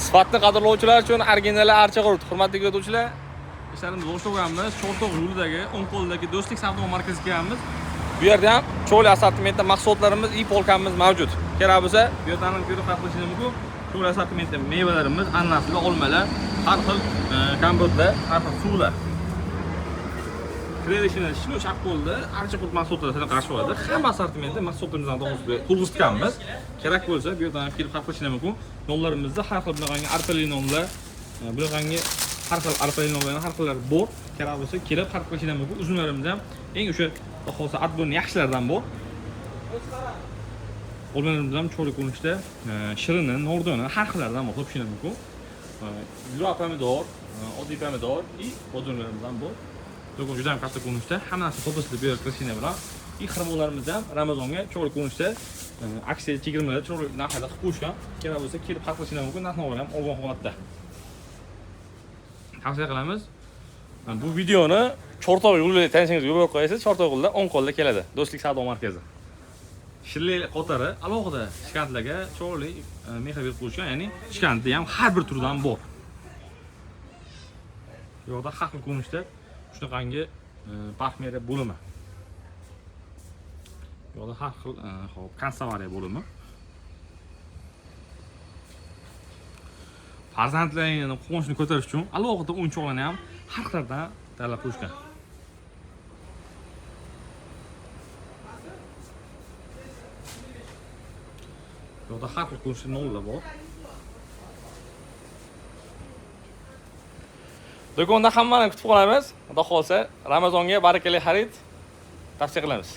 Sifatni qadrlovchilar uchun original archa qurut. Hurmatli kuzatuvchilar, ishlarimizni boshlaganmiz. Chortoq yo'lidagi o'ng qo'ldagi Do'stlik savdo markaziga kelganmiz. Bu yerda ham cho'li assortimentda mahsulotlarimiz, polkamiz mavjud. Kerak bo'lsa, bu yerdan ko'rib qolishinglar mumkin. Cho'li assortimentda mevalarimiz, ananaslar, olmalar, har xil kompotlar, har xil suvlar. Kredishini shuni shaqolda archa qurut mahsulotlari qarshi oladi. Hamma assortimentda mahsulotlarimizdan to'g'risida kerak bo'lsa, bu yerdan kelib qolishinglar mumkin. Yo'llarimizda har xil bunaqangi arpalinonlar, bunaqangi har xil arpalinonlarning har xillari bor. Kerak bo'lsa, kelib xarid qilishinglar mumkin. Uzunlarimiz ham eng o'sha xo'sa adbun yaxshilardan bor. Olmalarimiz ham cho'li ko'rinishda, shirini, nordoni har xillaridan bor. Topishinglar mumkin. Yura pomidor, oddiy pomidor, bodonlarimiz ham bor. Do'kon juda ham katta ko'rinishda, hamma narsa to'planib bu yerga kirishinglar bilan xirmonlarimiz ham Ramazonga cho'li ko'rinishda aksiya chegirmalar cho'li narxlarda qilib qo'yishgan. Kerak bo'lsa, kelib xarid qilishinglar mumkin. Narx-navolar ham olgan holatda. Tavsiya qilamiz. Bu videoni Chortoq yo'lida tanishingizga yo'l qo'yasiz. Chortoq yo'lida o'ng qo'lda keladi. Do'stlik savdo markazi. Shirlik qotari alohida shikantlarga cho'li mehr berib qo'yishgan, ya'ni shikantda ham har bir turdan bor. Bu yerda har xil ko'rinishda shunaqangi parfumeriya bo'limi. Bu yerda har xil hop konservariya bo'limi. Farzandlaringni quvonchini ko'tarish uchun alohida o'yinchoqlarni ham har xillardan tayyorlab qo'yishgan. Bu yerda har xil ko'rinishda nollar bor. Do'konda hammani kutib qolamiz. Xudo xolsa, Ramazonga barakali xarid tavsiya qilamiz.